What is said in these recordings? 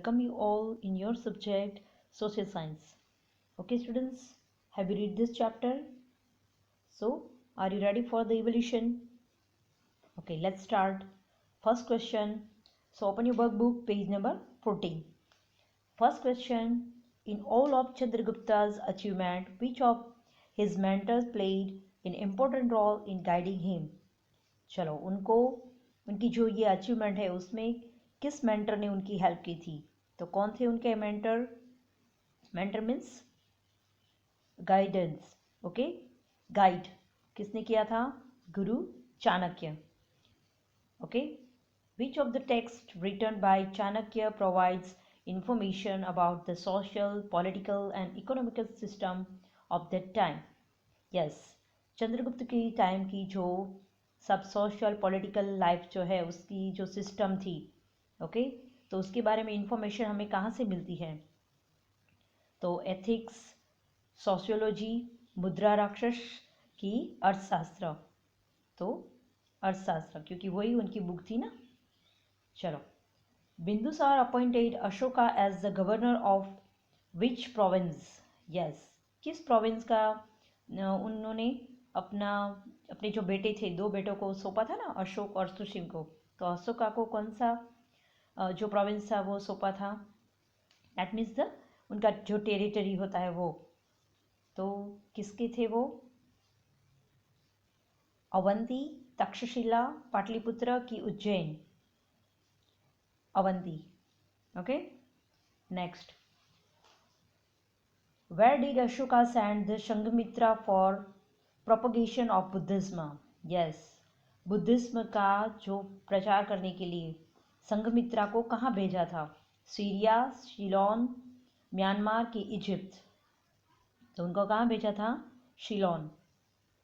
welcome you all in your subject social science. Okay students, have you read this chapter? So are you ready for the evolution? Okay, let's start. First question. So open your workbook, page number 14. First question. In all of Chandragupta's achievement, which of his mentors played an important role in guiding him? चलो उनको उनकी जो ये achievement है उसमें किस mentor ने उनकी हेल्प की थी? तो कौन थे उनके mentor? Mentor means guidance. Okay, guide किसने किया था? गुरु Chanakya. Okay, which of the text written by Chanakya provides information about the social, political and economical system of that time? Yes, Chandragupta की टाइम की जो सब सोशल पॉलिटिकल लाइफ जो है उसकी जो सिस्टम थी, ओके, तो उसके बारे में इंफॉर्मेशन हमें कहाँ से मिलती है? तो एथिक्स, सोशियोलॉजी, मुद्रा राक्षस की अर्थशास्त्र. तो अर्थशास्त्र, क्योंकि वही उनकी बुक थी ना. चलो, Bindusara appointed Ashoka as the governor of which province? Yes, किस प्रोविंस का उन्होंने अपने जो बेटे थे, दो बेटों को सौंपा था ना, अशोक और सुशील को. तो अशोका को कौन सा जो प्रोविंस था वो सौंपा था? दैट मीन्स द उनका जो टेरिटरी होता है वो. तो किसके थे वो? अवंती, तक्षशिला, पाटलिपुत्र की Ujjain? Avanti. Okay, next. Where did Ashoka send the Sanghamitra for propagation of Buddhism? Yes, Buddhism का जो प्रचार करने के लिए संघमित्रा को कहाँ भेजा था? सीरिया, शिलोन, म्यांमार की इजिप्ट? तो उनको कहाँ भेजा था? शिलोन.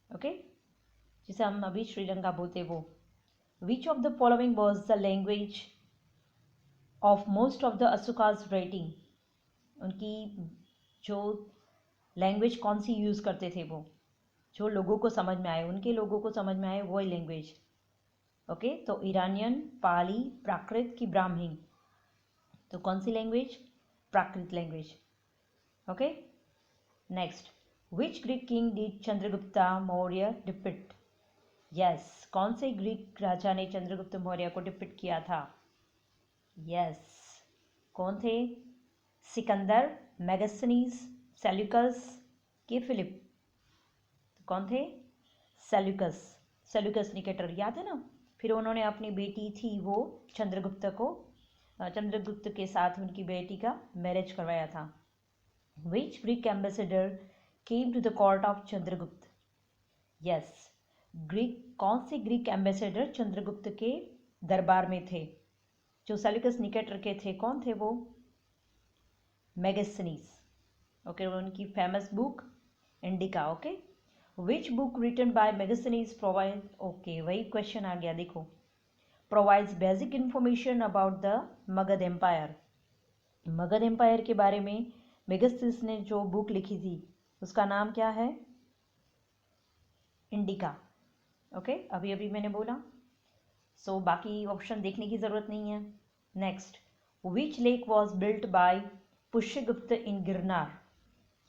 ओके, जिसे हम अभी श्रीलंका बोलते वो. Which of the following was the language of most of the Ashoka's writing? उनकी जो लैंग्वेज कौन सी यूज़ करते थे वो, जो लोगों को समझ में आए, उनके लोगों को समझ में आए वही लैंग्वेज. ओके, तो ईरानियन, पाली, प्राकृत की ब्राह्मी? तो कौन सी language? Prakrit language. Okay, next. Which Greek king did Chandragupta Maurya depict? Yes, कौन से ग्रीक राजा ने चंद्रगुप्त मौर्य को डिपिक्ट किया था? यस, कौन थे? सिकंदर, मेगास्थनीज, सेल्यूकस के फिलिप? तो कौन थे? सेल्यूकस. सेल्यूकस निकेटर, याद है ना? फिर उन्होंने अपनी बेटी थी वो चंद्रगुप्त के साथ उनकी बेटी का मैरिज करवाया था. Which Greek ambassador came to the court of Chandragupta? Yes, कौन से ग्रीक एम्बेसडर चंद्रगुप्त के दरबार में थे? जो सेल्यूकस निकेटर के थे, कौन थे वो? मेगास्थनीज. ओके, उनकी famous book Indica. Okay, which book written by Megasthenes provide? Okay, वही क्वेश्चन आ गया, देखो. Provides basic information about the Magadha empire. Magadha empire के बारे में मेगास्थनीज ने जो बुक लिखी थी उसका नाम क्या है? इंडिका. ओके, अभी अभी मैंने बोला. सो बाकी ऑप्शन देखने की ज़रूरत नहीं है. Next. Which lake was built bye Pushyagupta in Girnar?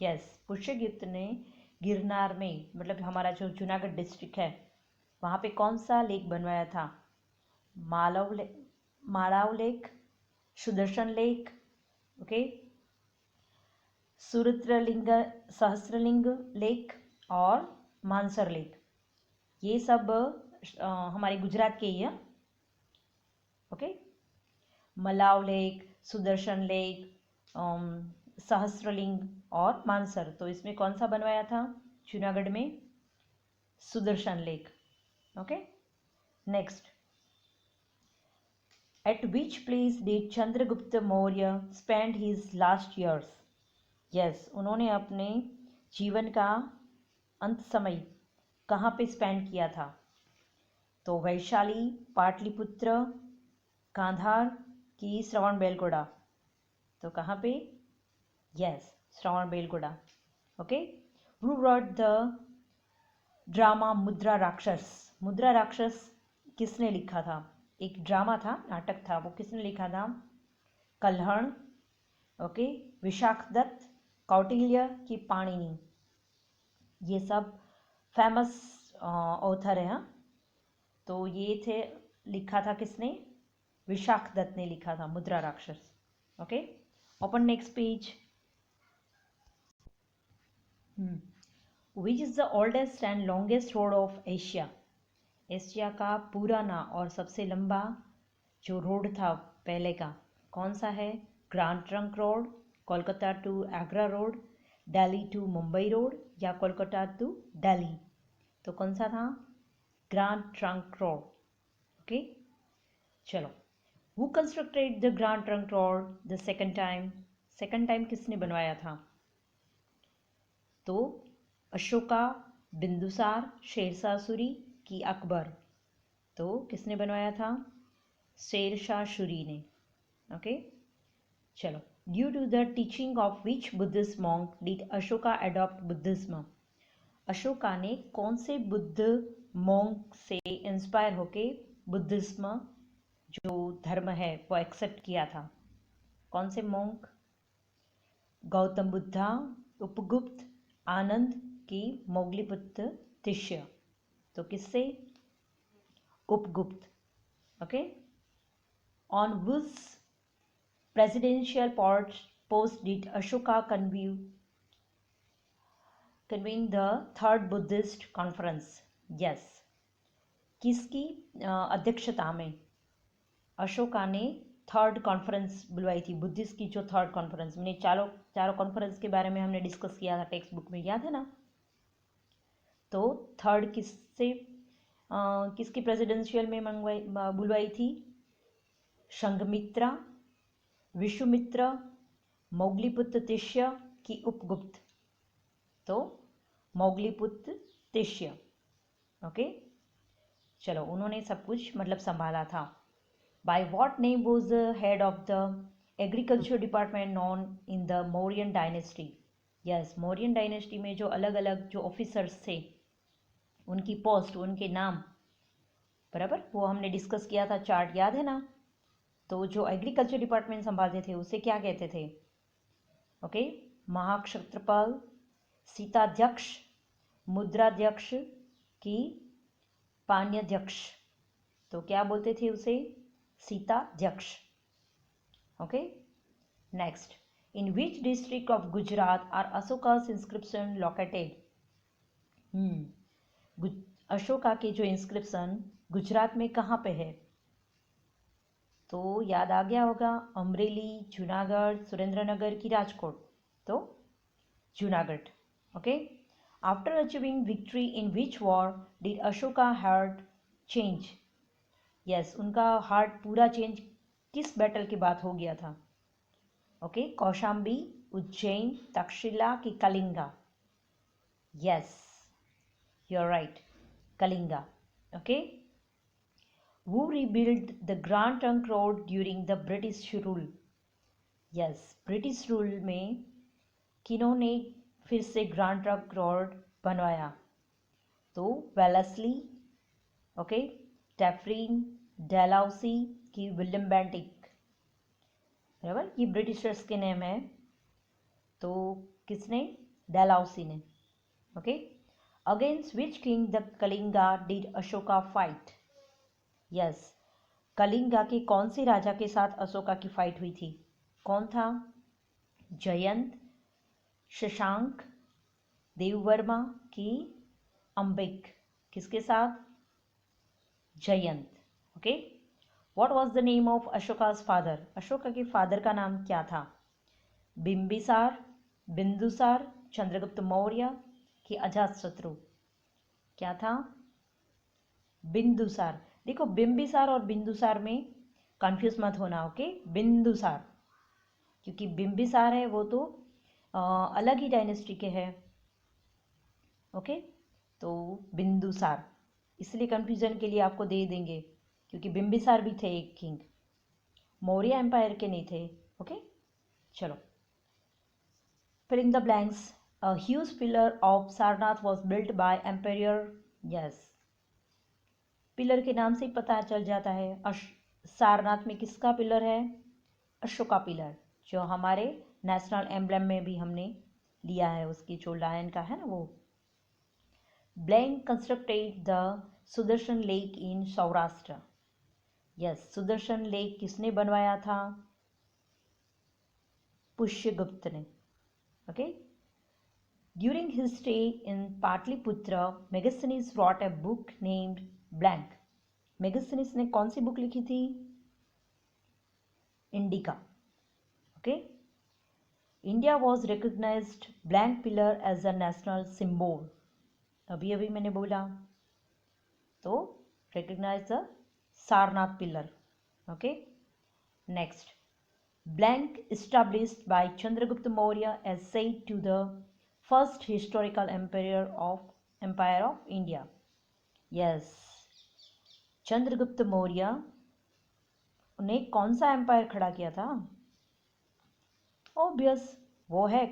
Yes, Pushyagupta ने गिरनार में, मतलब हमारा जो जूनागढ़ डिस्ट्रिक्ट है, वहाँ पे कौन सा लेक बनवाया था? Malav lake, Sudarshan lake, okay, Sahasralinga lake और मानसर लेक. ये सब हमारे गुजरात के ही है. Okay, Malav lake, Sudarshan lake, सहस्रलिंग और मानसर. तो इसमें कौन सा बनवाया था जूनागढ़ में? Sudarshan lake. Okay, next. Eight which place did Chandragupta Maurya spend his last years? Yes, उन्होंने अपने जीवन का अंत समय कहाँ पे स्पेंड किया था? तो वैशाली, पाटलिपुत्र, गांधार की श्रवणबेलगोला? तो कहाँ पे? Yes, Shravanabelagola. Okay, who rot the drama मुद्रा राक्षस? मुद्रा राक्षस किसने लिखा था? एक ड्रामा था, नाटक था, वो किसने लिखा था? कल्हण, ओके, विशाखदत्त, कौटिल्य की पाणिनि, ये सब फेमस ऑथर हैं। हाँ, तो ये थे, लिखा था किसने? विशाखदत्त ने लिखा था मुद्रा राक्षस। Okay, open next page. Which is the oldest and longest road of Asia? Asia का पुराना और सबसे लंबा जो रोड था पहले का, कौन सा है? Grand trunk road, Kolkata to Agra road, Delhi to Mumbai road, या कोलकाता टू दिल्ली? तो कौन सा था? Grand trunk road. ओके, चलो, who constructed the grand trunk road the second time? Second time किसने बनवाया था? तो अशोका, बिंदुसार, शेरशाह सूरी की अकबर? तो किसने बनवाया था? शेरशाह सूरी ने। ओके, चलो, due to the teaching of which Buddhist monk did Ashoka adopt Buddhism? Ashoka ने कौन से बुद्ध मॉन्क से इंस्पायर होके बुद्धिज्म जो धर्म है वो एक्सेप्ट किया था? कौन से मॉन्क? गौतम बुद्धा, उपगुप्त, आनंद की मोगलीपुत्र तिष्य? तो किससे? Upagupta. Okay, on which presidential post did Ashoka convene the third Buddhist conference? Yes, किसकी अध्यक्षता में अशोका ने थर्ड कॉन्फ्रेंस बुलवाई थी? बुद्धिस्ट की जो थर्ड कॉन्फ्रेंस, मैंने चारों कॉन्फ्रेंस के बारे में हमने डिस्कस किया था टेक्स्ट बुक में, याद है ना? तो थर्ड किसकी प्रेसिडेंशियल में बुलवाई थी? संघमित्रा, विश्वामित्र, मोगलीपुत्र तिष्य की उपगुप्त? तो मोगलीपुत्र तिष्य। ओके, चलो, उन्होंने सब कुछ मतलब संभाला था। By what name was the head of the agriculture department non in the Mauryan dynasty? Yes, Mauryan dynasty में जो अलग अलग जो ऑफिसर्स थे, उनकी पोस्ट, उनके नाम, बराबर, वो हमने डिस्कस किया था, चार्ट याद है ना? तो जो एग्रीकल्चर डिपार्टमेंट संभालते थे उसे क्या कहते थे? ओके, महाक्षत्रपाल, सीताध्यक्ष, मुद्राध्यक्ष की पाण्याध्यक्ष? तो क्या बोलते थे उसे? सीताध्यक्ष। Okay, next, in which district of Gujarat are Ashoka's inscription located? Ashoka के जो इंस्क्रिप्शन गुजरात में कहाँ पे है? तो याद आ गया होगा, अमरेली, जूनागढ़, सुरेंद्रनगर की राजकोट? तो Junagadh. Okay, after achieving victory in which war did Ashoka heart change? Yes, उनका हार्ट पूरा चेंज किस बैटल के बाद हो गया था? ओके, कौशाम्बी, उज्जैन, तक्षशिला की Kalinga? Yes, you are right, Kalinga. Okay, who rebuilt the Grand Trunk Road during the British rule? Yes, British rule में किन्होंने फिर से ग्रांड ट्रंक रोड बनवाया? तो वेलेस्ली, ओके, टैफरीन, डेलाउसी की विलियम बेंटिक? बराबर, ये ब्रिटिशर्स के नेम है, तो किसने? डेलाउसी ने। Okay, against which king the Kalinga did Ashoka fight? Yes, Kalinga के कौन से राजा के साथ अशोका की फाइट हुई थी? कौन था? जयंत, शशांक, देववर्मा की अंबिक? किसके साथ? Jayant. Okay, what was the name of Ashoka's father? Ashoka के फादर का नाम क्या था? बिंबिसार, बिंदुसार, चंद्रगुप्त मौर्य कि अजातशत्रु? क्या था? बिंदुसार। देखो, बिंबिसार और बिंदुसार में कंफ्यूज मत होना। ओके, बिंदुसार, क्योंकि बिंबिसार है वो तो अलग ही डायनेस्टी के हैं। ओके, तो बिंदुसार, इसलिए कंफ्यूजन के लिए आपको दे देंगे, क्योंकि बिंबिसार भी थे एक किंग, मौर्य एम्पायर के नहीं थे। ओके, चलो, fill in the blanks. A huge pillar of Sarnath was built by Emperor. Yes, pillar के नाम से ही पता चल जाता है। सारनाथ में किसका पिलर है? अशोका पिलर, जो हमारे नेशनल एम्ब्लम में भी हमने लिया है, उसकी जो लायन का है ना वो। Blank constructed the Sudarshan lake in Saurashtra. Yes, Sudarshan lake किसने बनवाया था? पुष्यगुप्त ने। Okay. During his stay in Pataliputra, Megasthenes wrote a book named blank. Megasthenes ने कौन सी बुक लिखी थी? Indica. Okay. India was recognized blank pillar as a national symbol. अभी अभी मैंने बोला, तो recognize the Sarnath pillar. Okay. Next, blank established by Chandragupta Maurya as said to the first historical empire of India. Yes, Chandragupta Maurya ने कौन सा empire खड़ा किया था? ऑब्वियस, वो है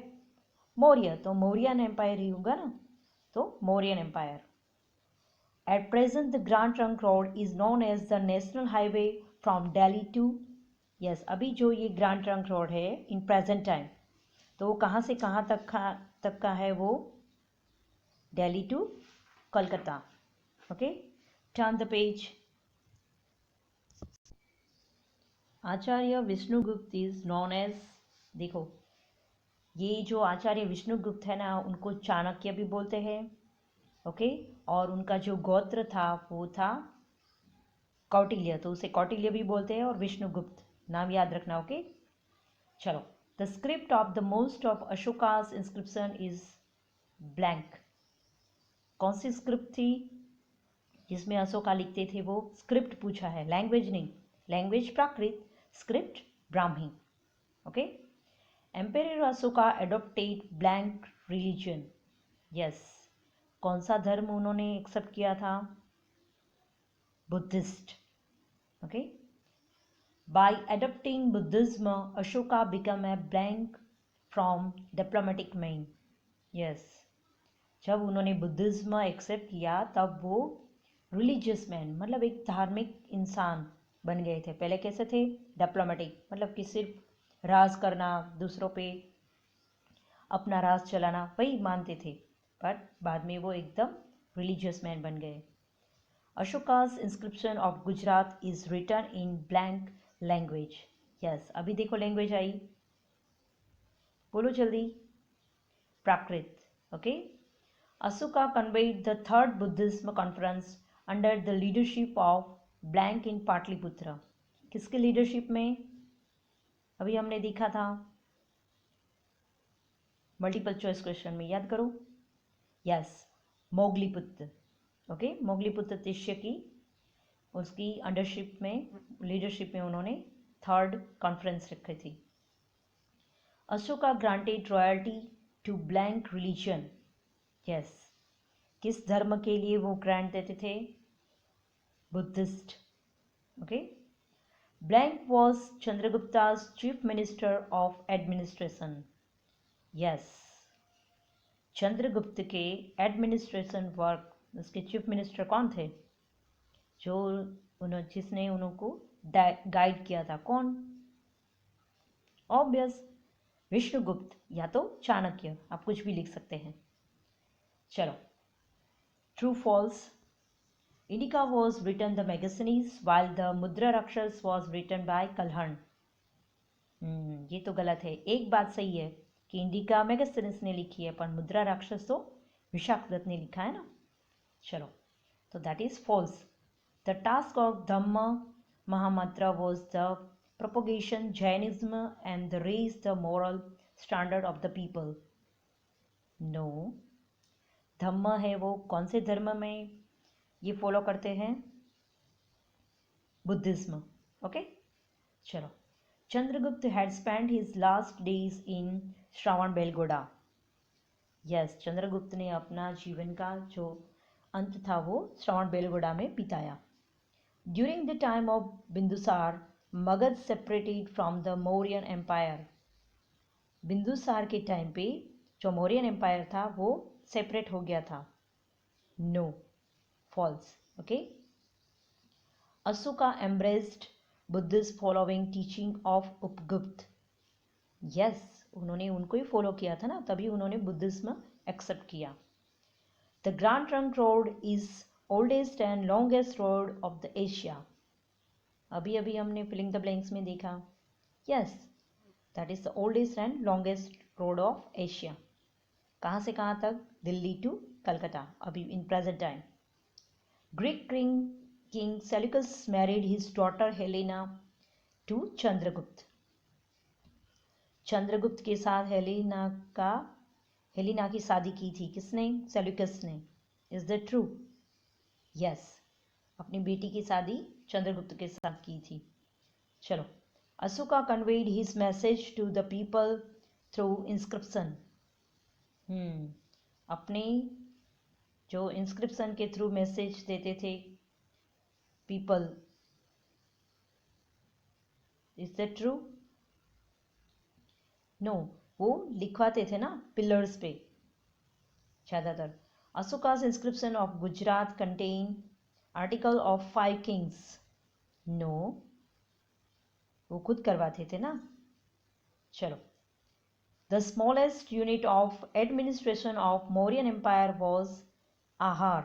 मौर्य, तो मौर्यन एम्पायर ही होगा ना, तो Mauryan empire. At present the grand trunk road is known as the national highway from Delhi to. Yes, अभी जो ये ग्रैंड ट्रंक रोड है इन प्रेजेंट टाइम, तो वो कहाँ से कहाँ तक का है? वो Delhi to Kolkata. Okay, turn the page. Acharya Vishnugupta is known as, देखो ये जो आचार्य विष्णुगुप्त है ना, उनको चाणक्य भी बोलते हैं। ओके, और उनका जो गोत्र था वो था कौटिल्य, तो उसे कौटिल्य भी बोलते हैं, और विष्णुगुप्त नाम याद रखना। ओके, चलो। The script of the most of Ashoka's inscription is blank. कौन सी स्क्रिप्ट थी जिसमें अशोका लिखते थे? वो स्क्रिप्ट पूछा है, लैंग्वेज नहीं। Language Prakrit, script Brahmi. Okay. Emperor Ashoka adopted blank religion. Yes, कौन सा धर्म उन्होंने एक्सेप्ट किया था? Buddhist. Okay. By adopting Buddhism, Ashoka become a blank from diplomatic man. Yes, जब उन्होंने बुद्धिज्म एक्सेप्ट किया तब वो रिलीजियस मैन, मतलब एक धार्मिक इंसान बन गए थे। पहले कैसे थे? डिप्लोमेटिक, मतलब कि सिर्फ राज करना, दूसरों पे अपना राज चलाना, वही मानते थे। बट बाद में वो एकदम रिलीजियस मैन बन गए। Ashoka's inscription of Gujarat is written in blank language. Yes, अभी देखो लैंग्वेज आई, बोलो जल्दी। Prakrit. Okay. Ashoka convened the third Buddhism conference under the leadership of blank in Pataliputra. किसके लीडरशिप में? अभी हमने देखा था मल्टीपल चॉइस क्वेश्चन में, याद करो। यस, मोगलीपुत्र। ओके, मोगलीपुत्र तिष्य की उसकी अंडरशिप में, लीडरशिप में उन्होंने थर्ड कॉन्फ्रेंस रखी थी। Ashoka granted royalty to blank religion. Yes, किस धर्म के लिए वो ग्रांट देते थे? Buddhist. Okay. Blank was Chandragupta's chief minister of administration. Yes, Chandragupta के एडमिनिस्ट्रेशन वर्क, उसके चीफ मिनिस्टर कौन थे? जिसने उनको गाइड किया था, कौन? ऑब्वियस, विष्णुगुप्त या तो चाणक्य, आप कुछ भी लिख सकते हैं। चलो, true false. Indica was written the Megasthenes while the Mudra Rakshasa was written by Kalhana. ये तो गलत है। एक बात सही है कि इंडिका मेगास्थनीज ने लिखी है, पर मुद्रा राक्षस तो विशाखदत्त ने लिखा है ना। चलो, तो that is false. The task of Dhamma Mahamatra was the propagation Jainism and the raise the moral standard of the people. No, धम्म है वो कौन से धर्म में ये फॉलो करते हैं? बुद्धिज्म। ओके, चलो। Chandragupta had spent his last days in Shravana Belagola. Yes, Chandragupta ने अपना जीवन का जो अंत था वो श्रावण बेलगोड़ा में बिताया। During the time of Bindusar, Magad separated from the Mauryan Empire. Bindusara के टाइम पे जो मौर्यन एम्पायर था वो सेपरेट हो गया था। No, false. Okay. Ashoka embraced Buddhist following teaching of Upagupta. Yes, उन्होंने उनको ही फॉलो किया था ना, तभी उन्होंने बुद्धिज्म एक्सेप्ट किया। The grand trunk road is oldest and longest road of the Asia. अभी अभी हमने फिलिंग द ब्लैंक्स में देखा। Yes, that is the oldest and longest road of Asia. कहाँ से कहाँ तक? दिल्ली टू कलकत्ता, अभी in present time. Greek king Seleucus married his daughter Helena to Chandragupta. Chandragupta के साथ हेलेना की शादी की थी किसने? सेल्यूकस ने। Is that true? यस, अपनी बेटी की शादी चंद्रगुप्त के साथ की थी। चलो, Ashoka conveyed his message to the people through inscription. अपने जो इंस्क्रिप्शन के थ्रू मैसेज देते थे people. Is that true? No, वो लिखवाते थे ना पिलर्स पे ज़्यादातर। Ashoka's inscription of Gujarat contain article of 5 kings. No, वो खुद करवाते थे ना। चलो, the smallest unit of administration of Mauryan Empire was आहार।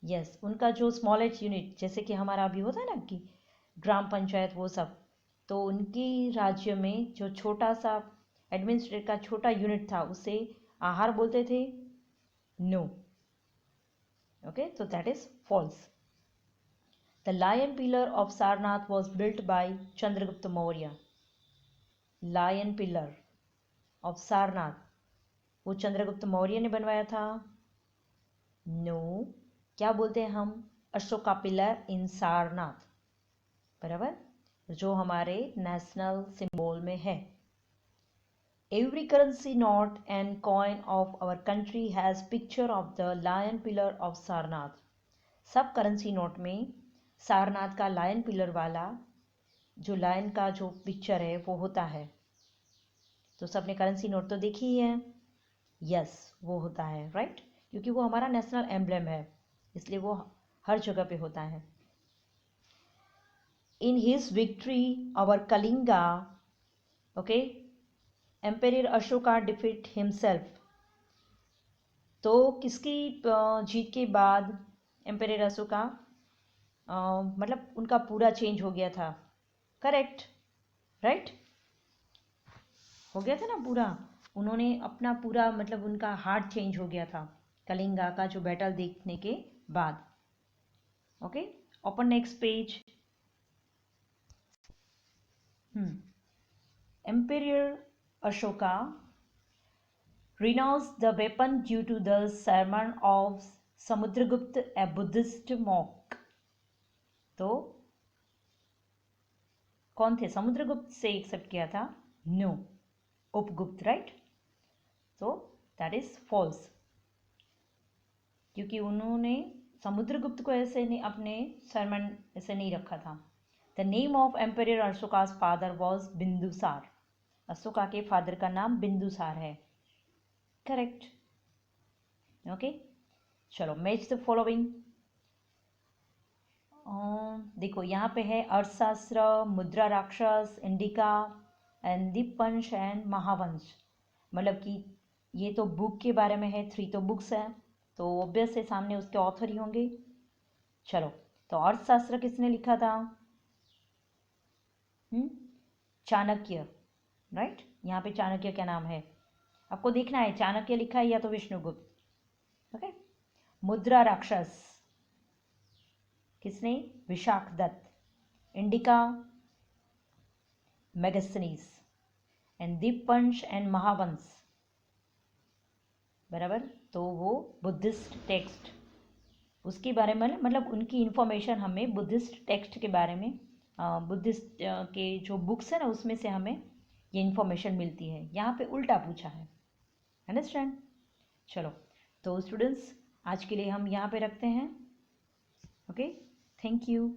यस, उनका जो स्मॉलेस्ट यूनिट, जैसे कि हमारा अभी होता है ना कि ग्राम पंचायत, वो सब, तो उनकी राज्य में जो छोटा सा एडमिनिस्ट्रेट का छोटा यूनिट था उसे आहार बोलते थे। नो, ओके, तो that is false. The lion pillar of Sarnath was built by Chandragupta Maurya. Lion pillar of Sarnath वो चंद्रगुप्त मौर्य ने बनवाया था। नो, क्या बोलते हैं हम? अशोका पिलर इन सारनाथ, बराबर, जो हमारे नेशनल सिंबल में है। Every currency note and coin of our country has picture of the lion pillar of Sarnath. सब करेंसी नोट में सारनाथ का लायन पिलर वाला जो लायन का जो पिक्चर है वो होता है। तो सबने करेंसी नोट तो देखी ही है। यस, वो होता है, राइट, क्योंकि वो हमारा नेशनल एम्ब्लेम है, इसलिए वो हर जगह पे होता है। In his victory over Kalinga, okay, emperor Ashoka defeat himself. तो किसकी जीत के बाद एम्पेयर अशोका मतलब उनका पूरा चेंज हो गया था। करेक्ट, राइट, हो गया था ना पूरा। उन्होंने अपना पूरा मतलब उनका हार्ट चेंज हो गया था कलिंगा का जो बैटल देखने के बाद। Okay, open next page. Ampere Ashoka renounced the weapon due to the sermon of Samudragupta a Buddhist monk। तो कौन थे? समुद्रगुप्त से एक्सेप्ट किया था? No, Upagupta, right. तो दैट इज फॉल्स, क्योंकि उन्होंने समुद्रगुप्त को ऐसे नहीं, अपने सरमन ऐसे नहीं रखा था। The name of emperor Ashoka's father was Bindusara. Ashoka के फादर का नाम बिंदुसार है। Correct, okay. चलो, मैच द फॉलोइंग। देखो यहाँ पे है Arthashastra, Mudrarakshasa, Indica and Dipavamsa and Mahavamsa. मतलब कि ये तो बुक के बारे में है, 3 तो बुक्स हैं, तो ऑब्वियस है सामने उसके ऑथर ही होंगे। चलो, तो अर्थशास्त्र किसने लिखा था? चाणक्य, राइट। यहाँ पे चाणक्य क्या नाम है आपको देखना है, चाणक्य लिखा है या तो विष्णुगुप्त। ओके। मुद्रा राक्षस किसने? Vishakhadatta. Indica Megasthenes and Dipavamsa and Mahavamsa, बराबर, तो वो बुद्धिस्ट टेक्स्ट उसके बारे में, मतलब उनकी इंफॉर्मेशन हमें बुद्धिस्ट टेक्स्ट के बारे में, बुद्धिस्ट के जो बुक्स है ना उसमें से हमें ये इंफॉर्मेशन मिलती है। यहाँ पे उल्टा पूछा है, अंडरस्टैंड। चलो, तो स्टूडेंट्स आज के लिए हम यहाँ पे रखते हैं। Okay, thank you.